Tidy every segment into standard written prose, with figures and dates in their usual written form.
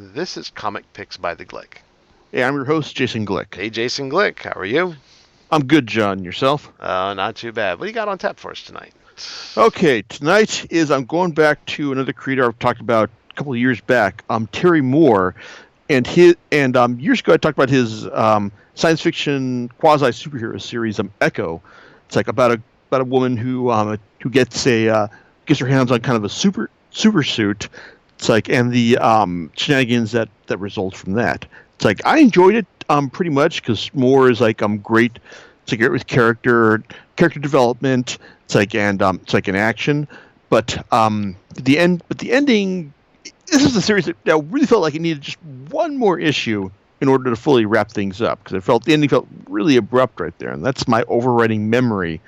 This is Comic Picks by the Glick. Hey, I'm your host, Jason Glick. Hey, Jason Glick, how are you? I'm good, John. Yourself? Not too bad. What do you got on tap for us tonight? Okay, tonight I'm going back to another creator I've talked about a couple of years back, Terry Moore, and years ago I talked about his science fiction quasi superhero series, Echo. It's like about a woman who gets gets her hands on kind of a super suit. It's like, and the shenanigans that result from that. It's like I enjoyed it pretty much because Moore is like great. It's like great with character development. It's like it's like an action, but the ending. This is a series that really felt like it needed just one more issue in order to fully wrap things up, because the ending felt really abrupt right there, and that's my overriding memory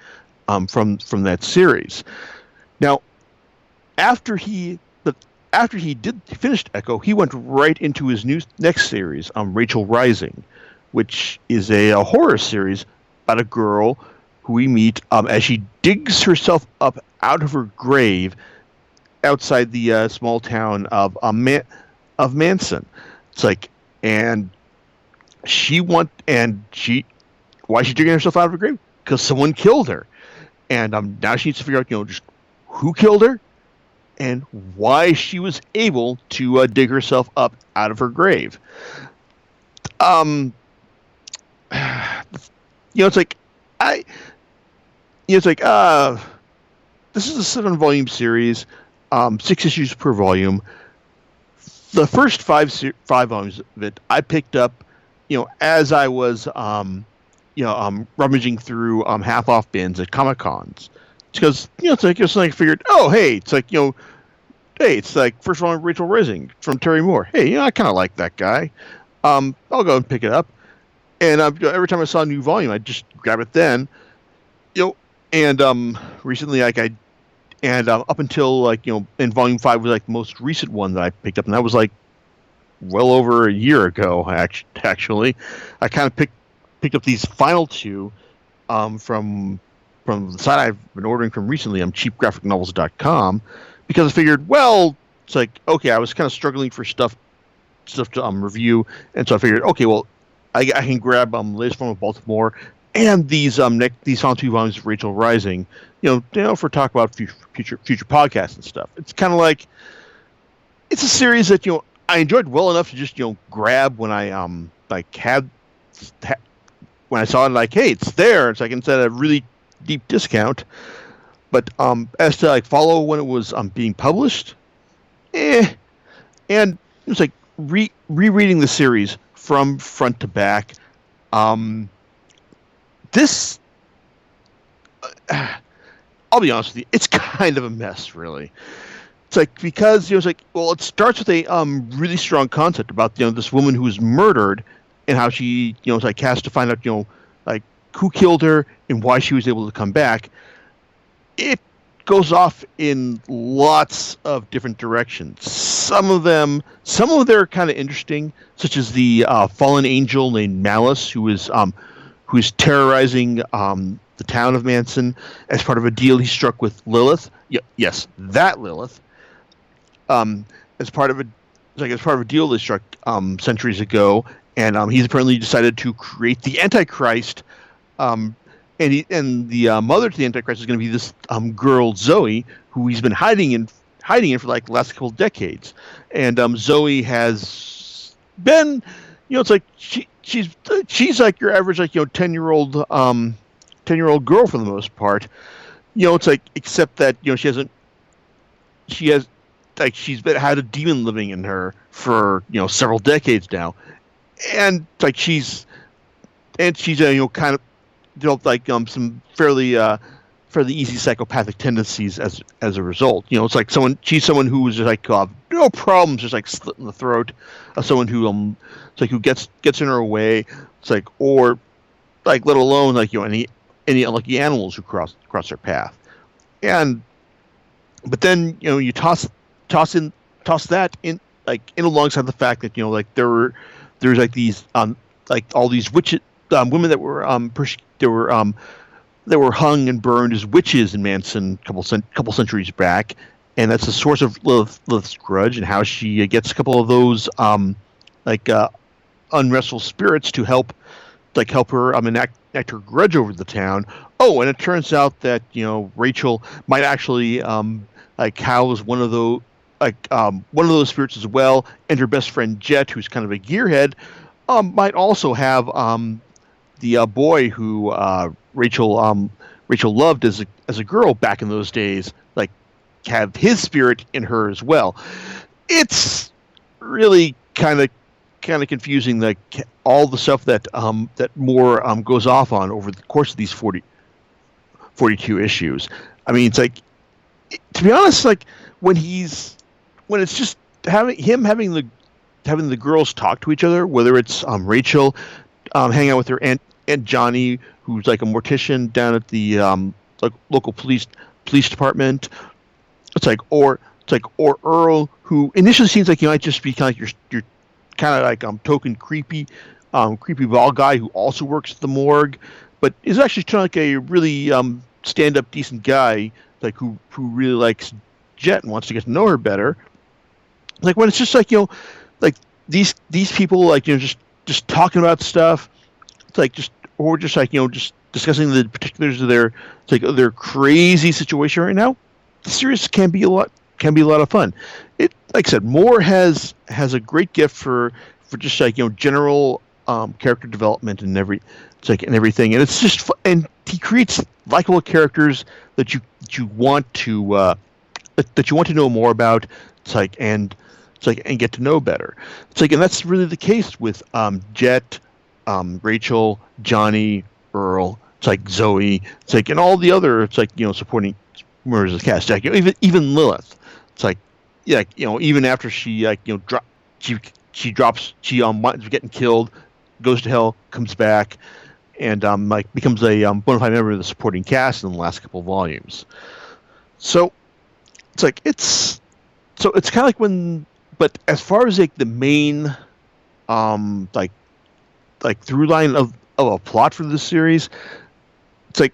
from that series. Now, after he finished Echo, he went right into his next series, Rachel Rising, which is a horror series about a girl who we meet as she digs herself up out of her grave outside the small town of Manson. It's like, and why is she digging herself out of her grave? Because someone killed her, and now she needs to figure out, just who killed her, and why she was able to dig herself up out of her grave. It's like this is a 7-volume series, 6 issues per volume. The first five volumes of it I picked up, as I was, rummaging through half-off bins at Comic Cons. Because it's like I figured, oh hey, it's like first one Rachel Rising from Terry Moore. Hey, I kind of like that guy. I'll go and pick it up. And every time I saw a new volume, I'd just grab it then. And recently, up until in volume 5 was like the most recent one that I picked up, and that was like well over a year ago. Actually, I kind of picked up these final two from the site I've been ordering from recently. cheapgraphicnovels.com, because I figured, well, it's like, okay, I was kind of struggling for stuff to review, and so I figured, okay, well, I can grab the latest one of Baltimore and these final 2 volumes of Rachel Rising, for talk about future podcasts and stuff. It's kind of like, it's a series that I enjoyed well enough to just grab when I when I saw it, like, hey, it's there. It's like, instead of a really deep discount. But as to follow when it was being published, and it was like rereading the series from front to back. This, I'll be honest with you, it's kind of a mess, really. It's like, because it's like, well, it starts with a really strong concept about this woman who was murdered, and how she has to find out who killed her and why she was able to come back. It goes off in lots of different directions. Some of them are kind of interesting, such as the fallen angel named Malice, who is terrorizing the town of Manson as part of a deal he struck with Lilith. Yes, that Lilith. As part of a deal they struck centuries ago, and he's apparently decided to create the Antichrist. And the mother to the Antichrist is going to be this girl Zoe, who he's been hiding in for like the last couple of decades. And Zoe has been, it's like she's like your average 10-year-old girl for the most part. It's like, except that she's had a demon living in her for several decades now, and like she's kind of developed some fairly easy psychopathic tendencies as a result. It's like she's someone who was just like no problems, just like slit in the throat of someone who it's like who gets in her way. It's like, or like, let alone like any unlucky animals who cross her path. But then you toss that in alongside the fact that there's like these like all these witches, women that were that were hung and burned as witches in Manson a couple centuries back, and that's the source of Lilith's grudge, and how she gets a couple of those like unrestful spirits to help her enact her grudge over the town. Oh, and it turns out that Rachel might actually house one of those spirits as well, and her best friend Jet, who's kind of a gearhead, might also have the boy who Rachel loved as a girl back in those days, like have his spirit in her as well. It's really kind of confusing, like all the stuff that Moore goes off on over the course of these 42 issues. I mean, it's like, to be honest, like when it's just having the girls talk to each other, whether it's Rachel hang out with her aunt Johnny, who's like a mortician down at the local police department. Or Earl, who initially seems like he might just be kind of like your kind of like token creepy ball guy who also works at the morgue, but is actually kind of like a really stand up decent guy, like who really likes Jet and wants to get to know her better. Like when it's just like like these people like just talking about stuff. It's like just discussing the particulars of their crazy situation right now. The series can be a lot of fun. It, like I said, Moore has a great gift for just like general character development and everything, and it's just and he creates likable characters that you want to know more about. And get to know better. And that's really the case with Jet, Rachel, Johnny, Earl. It's like Zoe. It's like and all the other. It's like supporting members of the cast. Like even Lilith. It's like even after she drops getting killed, goes to hell, comes back, and becomes a bona fide member of the supporting cast in the last couple of volumes. So it's kind of like when. But as far as like the main, like through line of a plot for this series, I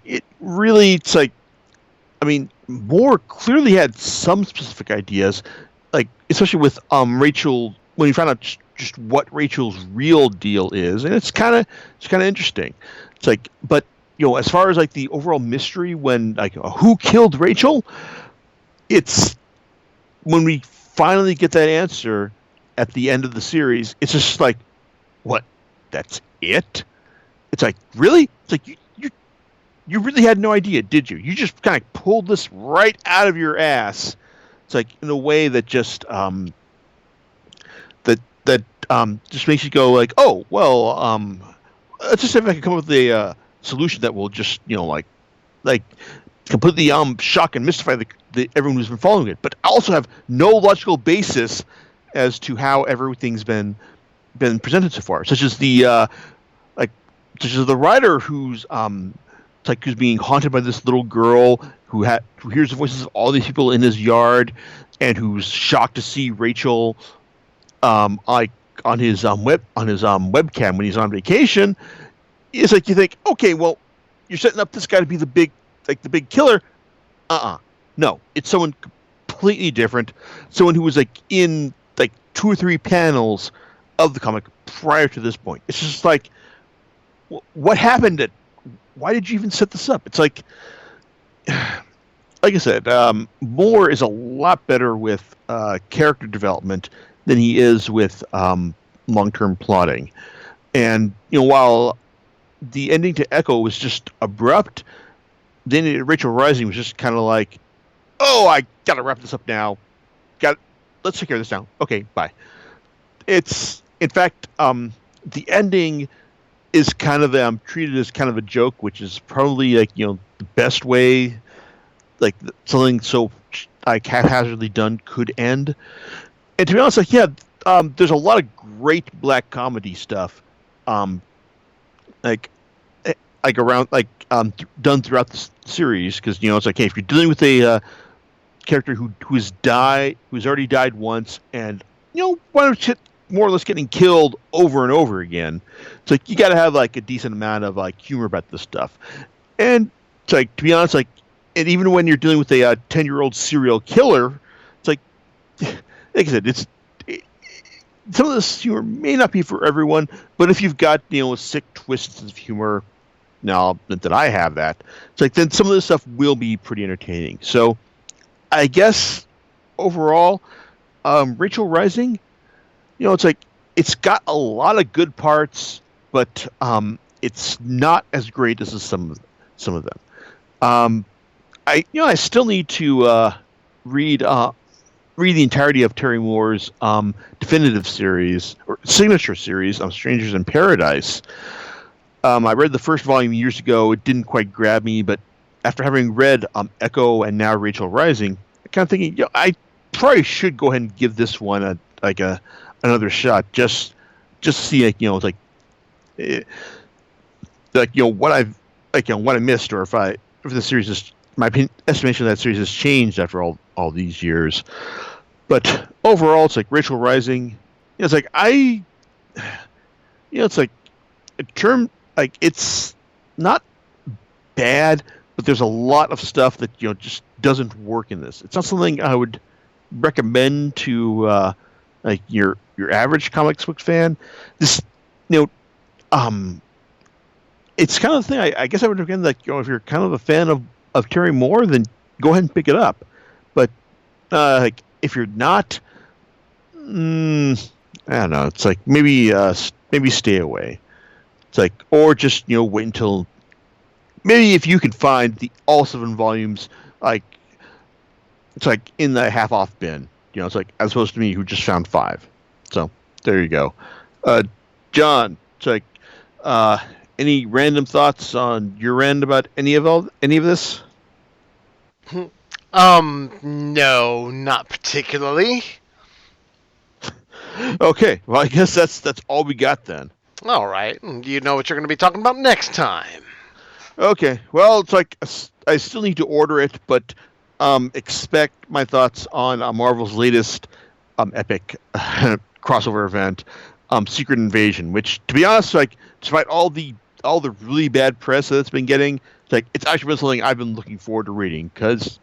mean, Moore clearly had some specific ideas, like especially with Rachel when you find out just what Rachel's real deal is, and it's kind of interesting. It's like, but as far as like the overall mystery when like who killed Rachel, it's when we finally get that answer at the end of the series, it's just like, what? That's it? It's like, really? It's like you really had no idea, did you? You just kind of pulled this right out of your ass. It's like in a way that just just makes you go like, oh well, let's just see if I can come up with a solution that will just like completely shock and mystify everyone who's been following it, but also have no logical basis as to how everything's been presented so far, such as the writer who's being haunted by this little girl who hears the voices of all these people in his yard, and who's shocked to see Rachel on his webcam when he's on vacation. It's like you think, okay, well, you're setting up this guy to be the big killer. No, it's someone completely different. Someone who was like in like 2 or 3 panels of the comic prior to this point. It's just like, what happened? Why did you even set this up? It's like I said, Moore is a lot better with character development than he is with long-term plotting. And while the ending to Echo was just abrupt, the ending to Rachel Rising was just kind of like, oh, I gotta wrap this up now. Let's take care of this now. Okay, bye. It's in fact the ending is kind of treated as kind of a joke, which is probably like the best way like something so like haphazardly done could end. And to be honest, there's a lot of great black comedy stuff, around done throughout the series, because it's like, hey, if you're dealing with a character who's already died once, and more or less getting killed over and over again, it's like you got to have like a decent amount of like humor about this stuff. And it's like, to be honest, like, and even when you're dealing with a 10-year-old serial killer, like I said, some of this humor may not be for everyone, but if you've got sick twists of humor, now that I have that, it's like then some of this stuff will be pretty entertaining. So I guess overall, Rachel Rising, it's like it's got a lot of good parts, but it's not as great as some of them. I still need to read the entirety of Terry Moore's definitive series or signature series, Strangers in Paradise. I read the first volume years ago. It didn't quite grab me, but after having read Echo and now Rachel Rising, I kind of thinking, I probably should go ahead and give this one another shot, just to see what I missed, or if the series is my estimation of that series has changed after all these years. But overall, it's like Rachel Rising. It's like it's like a term. Like it's not bad, but there's a lot of stuff that just doesn't work in this. It's not something I would recommend to like your average comics book fan. This it's kind of the thing. I guess I would recommend that if you're kind of a fan of Terry Moore, then go ahead and pick it up. But like if you're not, I don't know. It's like maybe stay away. It's like, or just wait until maybe if you can find all 7 volumes, like it's like in the half off bin. It's like as opposed to me who just found 5. So there you go. John, it's like any random thoughts on your end about any of this? No, not particularly. Okay, well I guess that's all we got then. All right, you know what you're going to be talking about next time. Okay, well it's like I still need to order it, but expect my thoughts on Marvel's latest epic crossover event, Secret Invasion, which, to be honest, like despite all the really bad press that it's been getting, it's actually been something I've been looking forward to reading because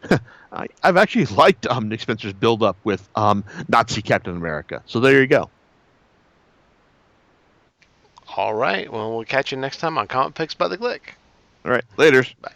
I've actually liked Nick Spencer's build up with Nazi Captain America. So there you go. All right, well, we'll catch you next time on Comic Picks by the Glick. All right, later. Bye.